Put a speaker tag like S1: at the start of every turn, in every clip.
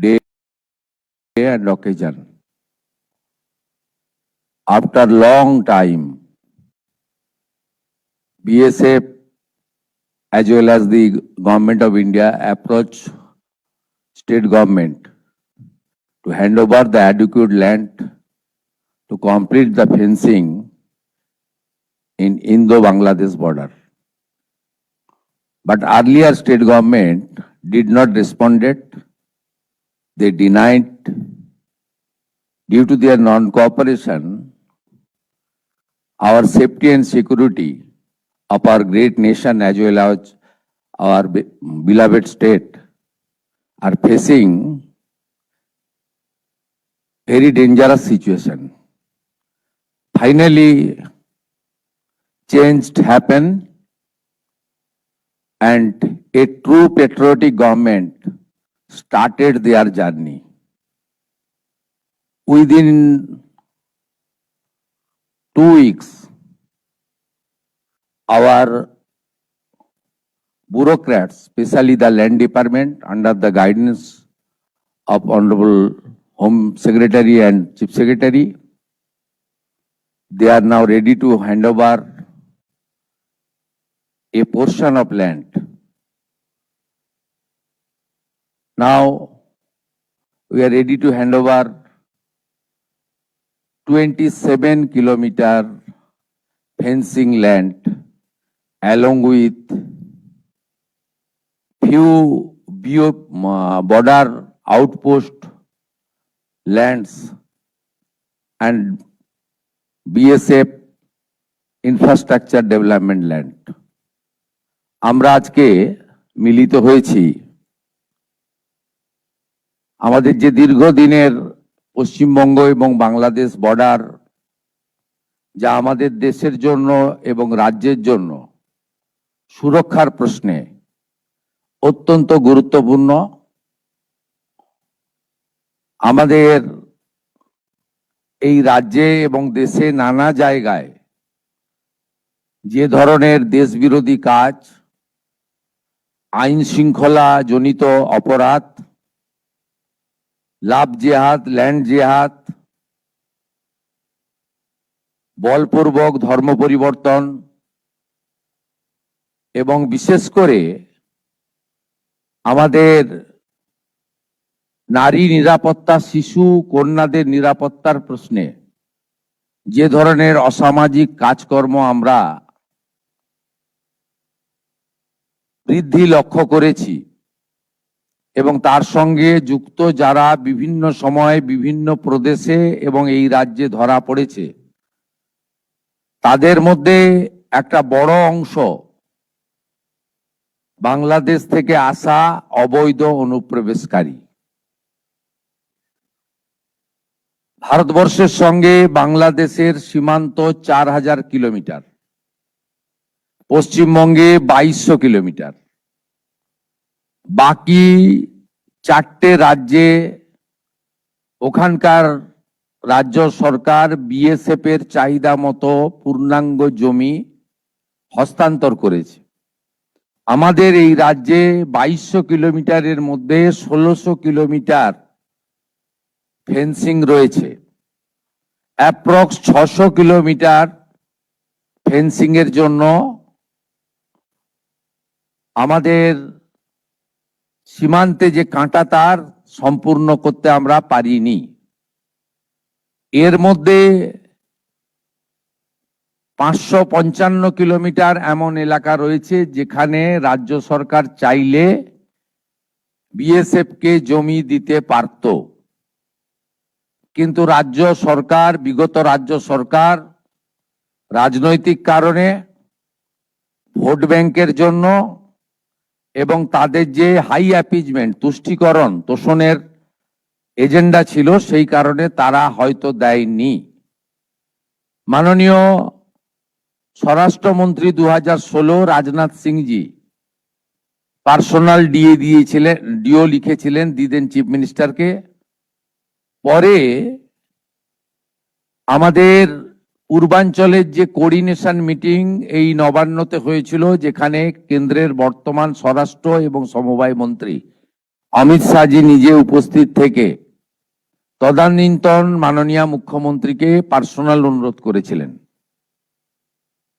S1: day and occasion. After long time, BSF as well as the Government of India approached state government to hand over the adequate land to complete the fencing in Indo-Bangladesh border. But earlier state government did not respond. They denied. Due to their non-cooperation, our safety and security of our great nation as well as our beloved state are facing very dangerous situation. Finally, change happened and a true patriotic government started their journey. Within 2 weeks, our bureaucrats, especially the land department under the guidance of Honorable Home Secretary and Chief Secretary, they are now ready to hand over a portion of land. Now we are ready to hand over 27 kilometer fencing land along with few border outpost lands and BSF infrastructure development land. আমরা আজকে মিলিত হয়েছি আমাদের যে দীর্ঘদিনের পশ্চিমবঙ্গ এবং Bangladesh border যা আমাদের দেশের জন্য এবং রাজ্যের জন্য সুরক্ষার প্রশ্নে অত্যন্ত গুরুত্বপূর্ণ। আমাদের এই রাজ্যে এবং দেশে নানা জায়গায় যে ধরনের দেশবিরোধী কাজ, আইন শৃঙ্খলা জনিত অপরাধ, লাভ জেহাদ, ল্যান্ড জেহাদ, বলপূর্বক ধর্ম পরিবর্তন এবং বিশেষ করে আমাদের নারী নিরাপত্তা, শিশু কন্যাদের নিরাপত্তার প্রশ্নে যে ধরনের অসামাজিক কাজকর্ম আমরা বৃদ্ধি লক্ষ্য করেছি এবং তার সঙ্গে যুক্ত যারা বিভিন্ন সময় বিভিন্ন প্রদেশে এবং এই রাজ্যে ধরা পড়েছে, তাদের মধ্যে একটা বড় অংশ বাংলাদেশ থেকে আসা অবৈধ অনুপ্রবেশকারী। ভারতবর্ষের সঙ্গে বাংলাদেশের সীমান্ত 4000 কিলোমিটার, পশ্চিমবঙ্গে 2200 কিলোমিটার, বাকি 4টে রাজ্যে ওখানকার রাজ্য সরকার বিএসএফ এর চাহিদা মতো পূর্ণাঙ্গ জমি হস্তান্তর করেছে। আমাদের এই রাজ্যে 2200 কিলোমিটারের মধ্যে 1600 কিলোমিটার ফেন্সিং রয়েছে। অ্যাপ্রক্স 600 কিলোমিটার ফেন্সিং এর জন্য আমাদের সীমান্তে যে কাঁটা তার সম্পূর্ণ করতে আমরা পারিনি। এর মধ্যে 555 কিলোমিটার এমন এলাকা রয়েছে যেখানে রাজ্য সরকার চাইলে বিএসএফ কে জমি দিতে পারত, কিন্তু রাজ্য সরকার, বিগত রাজ্য সরকার রাজনৈতিক কারণে, ভোট ব্যাংকের জন্য এবং তাদের যে হাই অ্যাপিজমেন্ট, তুষ্টিকরণ, তোষণের এজেন্ডা ছিল, সেই কারণে তারা হয়তো দেয়নি। মাননীয় স্বরাষ্ট্রমন্ত্রী 2016 রাজনাথ সিংজি পার্সোনাল ডিও লিখেছিলেন, দিদেন চিফ মিনিস্টারকে। পরে আমাদের পূর্বাঞ্চলের যে কোঅর্ডিনেশন মিটিং এই নবান্নতে হয়েছিল, যেখানে কেন্দ্রের বর্তমান স্বরাষ্ট্র এবং সমবায় মন্ত্রী অমিত শাহজি নিজে উপস্থিত থেকে তদানীন্তন মাননীয় মুখ্যমন্ত্রীকে পার্সোনাল অনুরোধ করেছিলেন।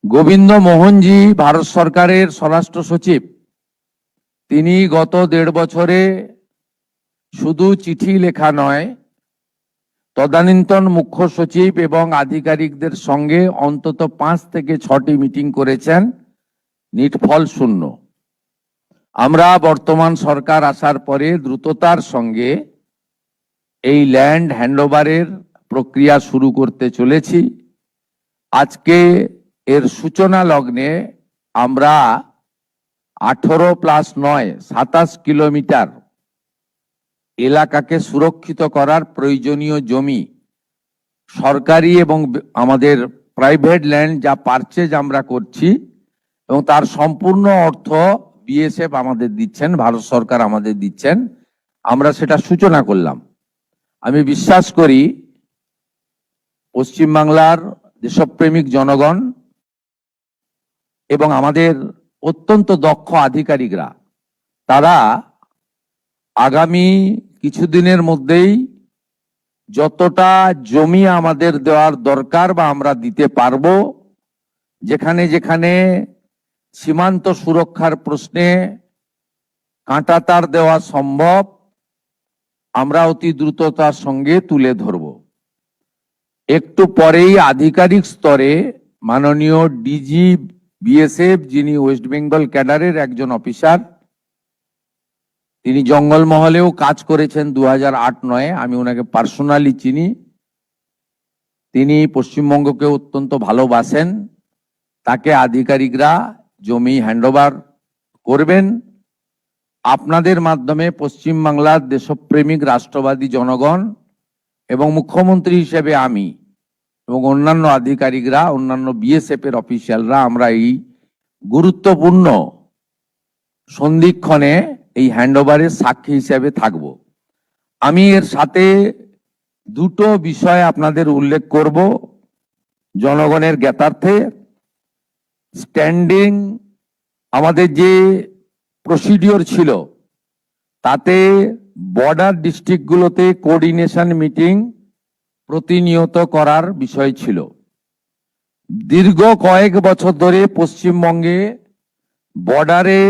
S1: গোবিন্দ মোহনজি ভারত সরকারের স্বরাষ্ট্র সচিব, তিনি গত 1.5 বছরে শুধু চিঠি লেখা নয়, তদানীন্তন মুখ্য সচিব এবং আধিকারিকদের সঙ্গে অন্তত 5 থেকে 6টি মিটিং করেছেন, নিটফল শূন্য। আমরা বর্তমান সরকার আসার পরে দ্রুততার সঙ্গে এই ল্যান্ড হ্যান্ডওভারের প্রক্রিয়া শুরু করতে চলেছি। আজকে এর সূচনা লগ্নে আমরা 18+9 27 কিলোমিটার এলাকাকে সুরক্ষিত করার প্রয়োজনীয় জমি, সরকারি এবং আমাদের প্রাইভেট ল্যান্ড যা পারচেজ আমরা করছি এবং তার সম্পূর্ণ অর্থ বিএসএফ আমাদের দিচ্ছেন, ভারত সরকার আমাদের দিচ্ছেন, আমরা সেটা সূচনা করলাম। আমি বিশ্বাস করি পশ্চিমবাংলার দেশপ্রেমিক জনগণ এবং আমাদের অত্যন্ত দক্ষ আধিকারিকরা, তারা আগামী কিছুদিনের মধ্যেই যতটা জমি আমাদের দেওয়ার দরকার বা আমরা দিতে পারবো, যেখানে যেখানে সীমান্ত সুরক্ষার প্রশ্নে কাঁটাতার দেওয়া সম্ভব, আমরা অতি দ্রুততার সঙ্গে তুলে ধরব। একটু পরেই আধিকারিক স্তরে মাননীয় ডিজি বিএসএফ, যিনি ওয়েস্ট বেঙ্গল ক্যাডারের একজন অফিসার, তিনি জঙ্গলমহলেও কাজ করেছেন 2008-9, আমি ওনাকে পার্সোনালি চিনি। তিনি পশ্চিমবঙ্গকে অত্যন্ত ভালোবাসেন। তাকে আধিকারিকরা জমি হ্যান্ডওভার করবেন। আপনাদের মাধ্যমে পশ্চিমবাংলার দেশপ্রেমিক রাষ্ট্রবাদী জনগণ এবং মুখ্যমন্ত্রী হিসেবে আমি এবং অন্যান্য আধিকারিকরা, অন্যান্য বিএসএফ এর অফিসিয়ালরা, আমরা এই গুরুত্বপূর্ণ সন্ধিক্ষণে এই হ্যান্ডওভারের সাক্ষী হিসেবে থাকব। আমি এর সাথে দুটো বিষয় আপনাদের উল্লেখ করব জনগণের জ্ঞাতার্থে। স্ট্যান্ডিং আমাদের যে প্রসিডিওর ছিল, তাতে বর্ডার ডিস্ট্রিক্টগুলোতে কোঅর্ডিনেশন মিটিং প্রতিনিয়ত করার বিষয় ছিল। দীর্ঘ কয়েক বছর ধরে পশ্চিমবঙ্গে বর্ডারে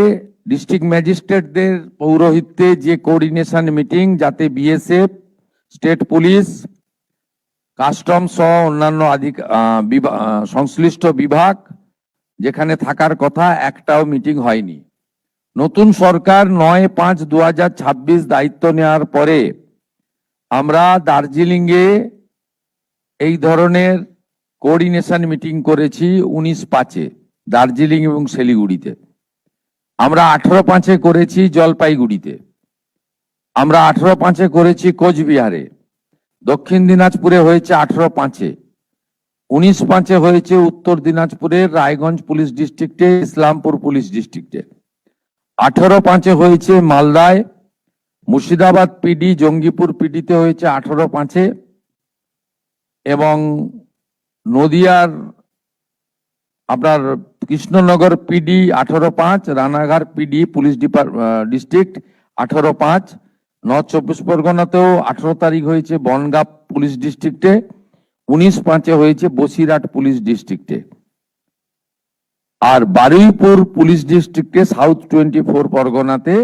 S1: ডিস্ট্রিক্ট ম্যাজিস্ট্রেটদের পৌরোহিত্যে যে কোঅর্ডিনেশন মিটিং, যাতে বিএসএফ, স্টেট পুলিশ, কাস্টম সহ অন্যান্য সংশ্লিষ্ট বিভাগ যেখানে থাকার কথা, একটাও মিটিং হয়নি। নতুন সরকার 9/5/2026 দায়িত্ব নেওয়ার পরে আমরা দার্জিলিংয়ে এই ধরনের কোঅর্ডিনেশন মিটিং করেছি 19/5-এ দার্জিলিং এবং শিলিগুড়িতে। আমরা 18/5-এ করেছি জলপাইগুড়িতে। আমরা 18/5-এ করেছি কোচবিহারে। দক্ষিণ দিনাজপুরে হয়েছে 18/5-এ। 19/5-এ হয়েছে উত্তর দিনাজপুরের রায়গঞ্জ পুলিশ ডিস্ট্রিক্টে, ইসলামপুর পুলিশ ডিস্ট্রিক্টে। 18/5-এ হয়েছে মালদায়, মুর্শিদাবাদ পিডি, জঙ্গিপুর পিডিতে হয়েছে 18/5-এ, এবং নদিয়ার আপনার Krishnanagar PD 18/5, Ranaghat PD police district 18/5, north 24 পরগনাতেও 18 তারিখ হয়েছে বনগাঁ পুলিশ ডিস্ট্রিক্টে, 19/5-এ হয়েছে বসিরহাট পুলিশ ডিস্ট্রিক্টে, আর বারুইপুর পুলিশ ডিস্ট্রিক্টে সাউথ 24 পরগনাতে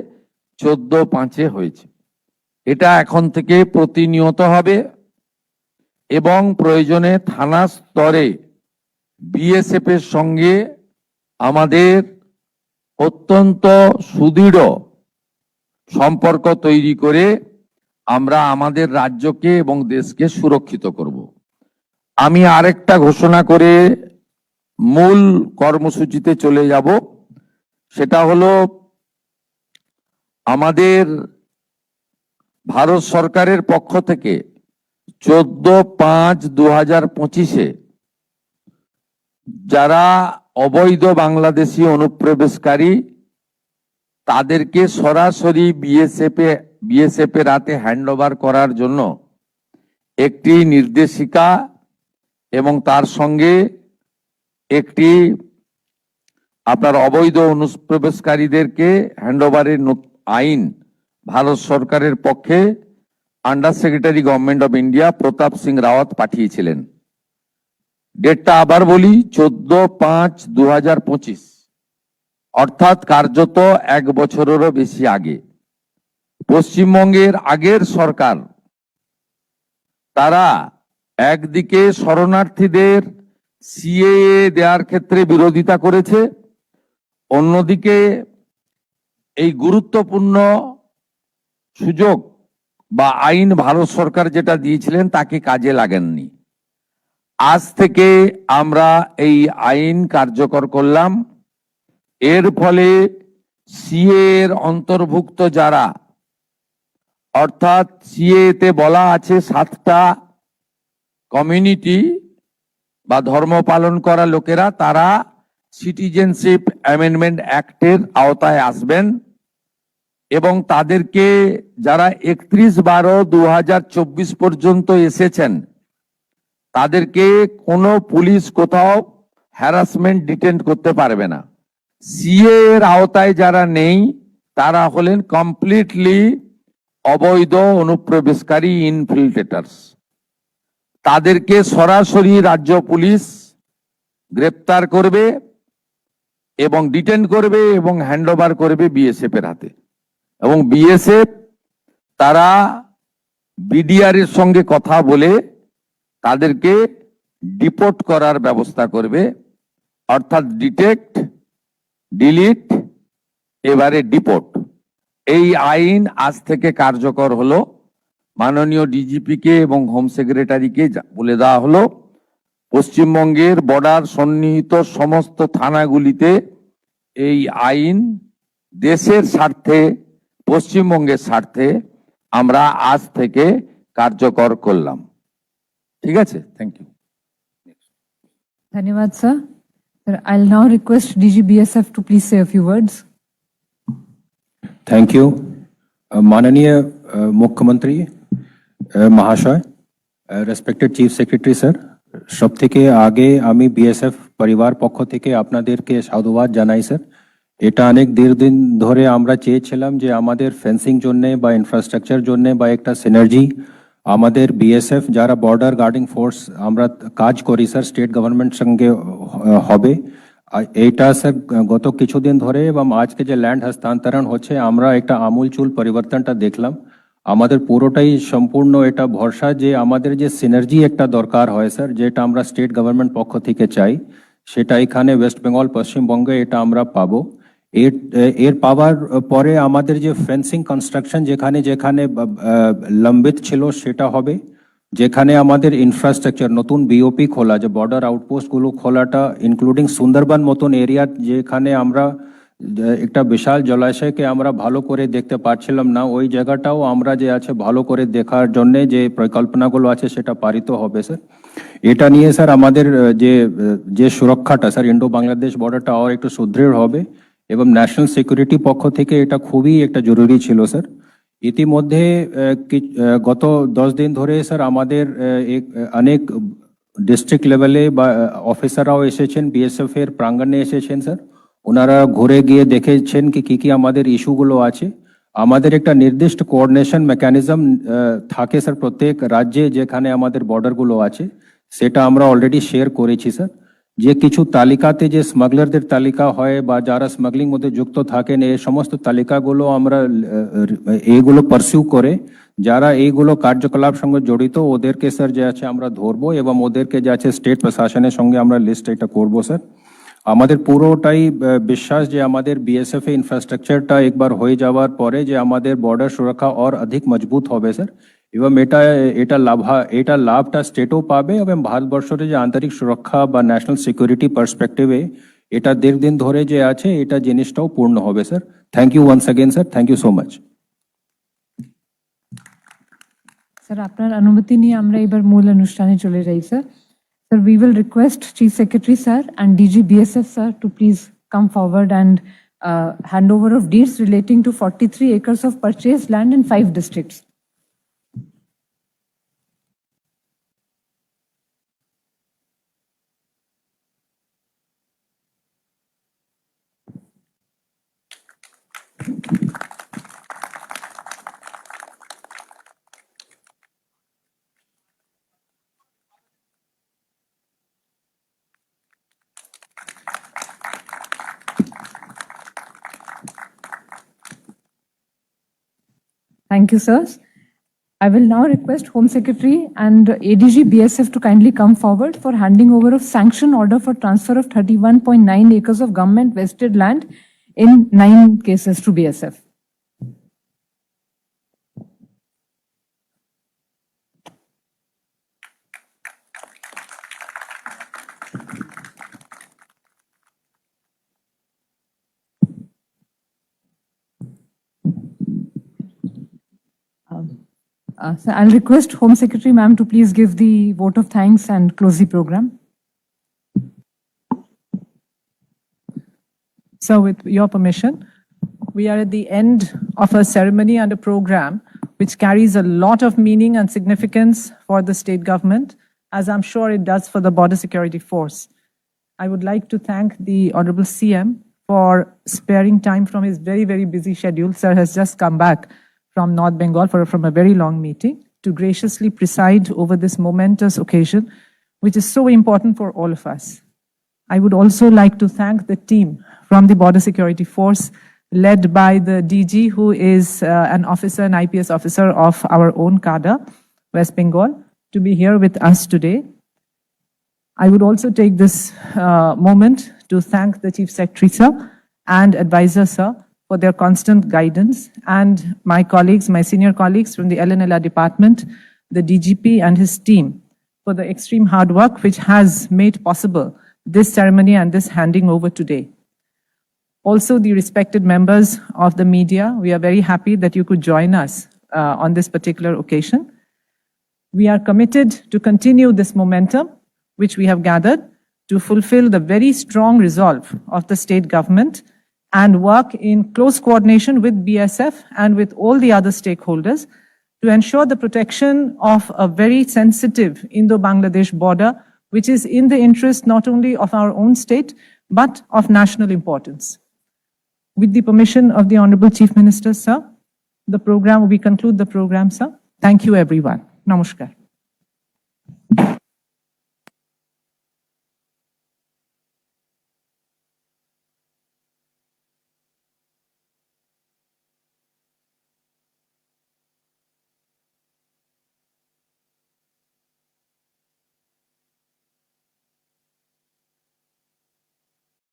S1: 14/5-এ হয়েছে। এটা এখন থেকে প্রতিনিয়ত হবে এবং প্রয়োজনে থানা স্তরে বিএসএফ এর সঙ্গে আমাদের অত্যন্ত সুদৃঢ় সম্পর্ক তৈরি করে আমরা আমাদের রাজ্যকে এবং দেশকে সুরক্ষিত করব। আমি আরেকটা ঘোষণা করে মূল কর্মসূচিতে চলে যাব। সেটা হলো আমাদের ভারত সরকারের পক্ষ থেকে 14/5/2025-এ যারা অবৈধ বাংলাদেশি অনুপ্রবেশকারী, তাদেরকে সরাসরি বিএসএফ এর হাতে হ্যান্ডওভার করার জন্য একটি নির্দেশিকা এবং তার সঙ্গে একটি আপনার অবৈধ অনুপ্রবেশকারীদেরকে হ্যান্ডওভারের আইন ভারত সরকারের পক্ষে under secretary government of India Pratap Singh Rawat পাঠিয়েছিলেন। ডেটটা আবার বলি, 14/5/2025, অর্থাৎ কার্যত 1 বছরেরও বেশি আগে। পশ্চিমবঙ্গের আগের সরকার তারা একদিকে শরণার্থীদের সিএএ দেওয়ার ক্ষেত্রে বিরোধিতা করেছে, অন্যদিকে এই গুরুত্বপূর্ণ সুযোগ বা আইন ভারত সরকার যেটা দিয়েছিলেন তাকে কাজে লাগেননি। আজ থেকে আমরা এই আইন কার্যকর করলাম। এর ফলে সিএ এর অন্তর্ভুক্ত যারা, অর্থাৎ সিএ তে বলা আছে 7টা কমিউনিটি বা ধর্ম পালন করা লোকেরা, তারা সিটিজেনশিপ অ্যামেন্ডমেন্ট অ্যাক্টের আওতায় আসবেন এবং তাদেরকে যারা 31/12/2024 পর্যন্ত এসেছেন তাদেরকে কোনো পুলিশ কোথাও হ্যারাসমেন্ট ডিটেন্ট করতে পারবে না। সিএ এর আওতায় যারা নেই তারা হলেন কমপ্লিটলি অবৈধ অনুপ্রবেশকারী ইনফিল্ট্রেটার্স। তাদেরকে সরাসরি রাজ্য পুলিশ গ্রেপ্তার করবে এবং ডিটেন করবে এবং হ্যান্ডওভার করবে বিএসএফ এর হাতে, এবং বিএসএফ তারা বিডিআর এর সঙ্গে কথা বলে তাদেরকে ডিপোর্ট করার ব্যবস্থা করবে, অর্থাৎ ডিটেক্ট, ডিলিট, এবারে ডিপোর্ট। এই আইন আজ থেকে কার্যকর হলো। মাননীয় ডিজিপি কে এবং হোম সেক্রেটারিকে বলে দেওয়া হলো পশ্চিমবঙ্গের বর্ডার সন্নিহিত সমস্ত থানাগুলিতে এই আইন দেশের স্বার্থে, পশ্চিমবঙ্গের স্বার্থে আমরা আজ থেকে কার্যকর করলাম। ঠিক আছে, thank you.
S2: Dhanyawad, sir. Sir, I'll now request DG BSF to please say a few words.
S3: Thank you. माननीय मुख्यमंत्री महाशय, রেসপেক্টেড চিফ সেক্রেটারি স্যার, সব থেকে আগে আমি বিএসএফ পরিবার পক্ষ থেকে আপনাদেরকে সাধুবাদ জানাই স্যার। এটা অনেক দীর্ঘদিন ধরে আমরা চেয়েছিলাম যে আমাদের ফেন্সিং জন্য বা ইনফ্রাস্ট্রাকচার জন্য বা একটা সিনার্জি আমাদের বিএসএফ যারা বর্ডার গার্ডিং ফোর্স আমরা কাজ করি স্যার স্টেট গভর্নমেন্ট সঙ্গে হবে। এইটা স্যার গত কিছুদিন ধরে এবং আজকে যে ল্যান্ড হস্তান্তরণ হচ্ছে আমরা একটা আমূলচূল পরিবর্তনটা দেখলাম। আমাদের পুরোটাই সম্পূর্ণ এটা ভরসা যে আমাদের যে সিনার্জি একটা দরকার হয় স্যার, যেটা আমরা স্টেট গভর্নমেন্ট পক্ষ থেকে চাই, সেটা এখানে ওয়েস্ট বেঙ্গল পশ্চিমবঙ্গে এটা আমরা পাবো। এর পাওয়ার পরে আমাদের যে ফেন্সিং কনস্ট্রাকশন যেখানে যেখানে লম্বিত ছিল সেটা হবে, যেখানে আমাদের ইনফ্রাস্ট্রাকচার নতুন বিওপি খোলা, যে বর্ডার আউটপোস্টগুলো খোলাটা ইনক্লুডিং সুন্দরবন মতন এরিয়া যেখানে আমরা একটা বিশাল জলাশয়কে আমরা ভালো করে দেখতে পাচ্ছিলাম না, ওই জায়গাটাও আমরা যে আছে ভালো করে দেখার জন্য যে পরিকল্পনাগুলো আছে সেটা পারিত হবে স্যার। এটা নিয়ে স্যার আমাদের যে সুরক্ষাটা স্যার ইন্ডো বাংলাদেশ বর্ডারটা আর একটু সুদৃঢ় হবে এবং ন্যাশনাল সিকিউরিটি পক্ষ থেকে এটা খুবই একটা জরুরি ছিল স্যার। ইতিমধ্যে গত 10 দিন ধরে স্যার আমাদের অনেক ডিস্ট্রিক্ট লেভেলে বা অফিসাররাও এসেছেন, বিএসএফ এর প্রাঙ্গণে এসেছেন স্যার। ওনারা ঘুরে গিয়ে দেখেছেন কি কি আমাদের ইস্যুগুলো আছে। আমাদের একটা নির্দিষ্ট কোঅর্ডিনেশন মেকানিজম থাকে স্যার প্রত্যেক রাজ্যে যেখানে আমাদের বর্ডারগুলো আছে, সেটা আমরা অলরেডি শেয়ার করেছি স্যার। যে কিছু তালিকাতে যে স্মাগলারদের তালিকা হয় বা যারা স্মাগলিং মধ্যে যুক্ত থাকেন, এই সমস্ত তালিকাগুলো আমরা এইগুলো পারসিউ করে যারা এইগুলো কার্যকলাপ সঙ্গে জড়িত ওদেরকে স্যার যে আছে আমরা ধরবো এবং ওদেরকে যে আছে স্টেট প্রশাসনের সঙ্গে আমরা লিস্ট এটা করবো স্যার। আমাদের পুরোটাই বিশ্বাস যে আমাদের বিএসএফ এর ইনফ্রাস্ট্রাকচারটা একবার হয়ে যাওয়ার পরে যে আমাদের বর্ডার সুরক্ষা আর অধিক মজবুত হবে স্যার, এবং এটা লাভটা স্টেটও পাবে এবং ভারতবর্ষের যে আন্তরিক সুরক্ষা বা ন্যাশনাল সিকিউরিটি পার্সপেক্টিভে এটা দীর্ঘদিন ধরে যে আছে এটা জিনিসটাও পূর্ণ হবে sir. Thank you once again sir, thank you so much.
S2: Sir, আপনার অনুমতি নিয়ে আমরা এবার মূল অনুষ্ঠানে চলে যাই sir. Sir, we will request Chief Secretary sir and DG BSF sir to please come forward and handover of deeds relating to 43 acres of purchased land in 5 districts. Thank you, sirs. I will now request Home Secretary and ADG BSF to kindly come forward for handing over of sanction order for transfer of 31.9 acres of government vested land in 9 cases to BSF. So I'll request Home Secretary ma'am to please give the vote of thanks and close the program.
S4: So with your permission, we are at the end of a ceremony and a program which carries a lot of meaning and significance for the state government, as I'm sure it does for the Border Security Force. I would like to thank the Honorable CM for sparing time from his very, very busy schedule. Sir has just come back from North Bengal from a very long meeting to graciously preside over this momentous occasion, which is so important for all of us. I would also like to thank the team from the Border Security Force, led by the DG, who is an officer, an IPS officer of our own cadre, West Bengal, to be here with us today. I would also take this moment to thank the Chief Secretary, sir, and Advisor, sir, for their constant guidance, and my colleagues, my senior colleagues from the LNLR department, the DGP and his team, for the extreme hard work which has made possible this ceremony and this handing over today. Also, the respected members of the media, we are very happy that you could join us on this particular occasion. We are committed to continue this momentum which we have gathered to fulfill the very strong resolve of the state government and work in close coordination with BSF and with all the other stakeholders to ensure the protection of a very sensitive Indo-Bangladesh border, which is in the interest not only of our own state, but of national importance. With the permission of the Honorable Chief Minister, sir, we conclude the program, sir. Thank you, everyone. Namaskar.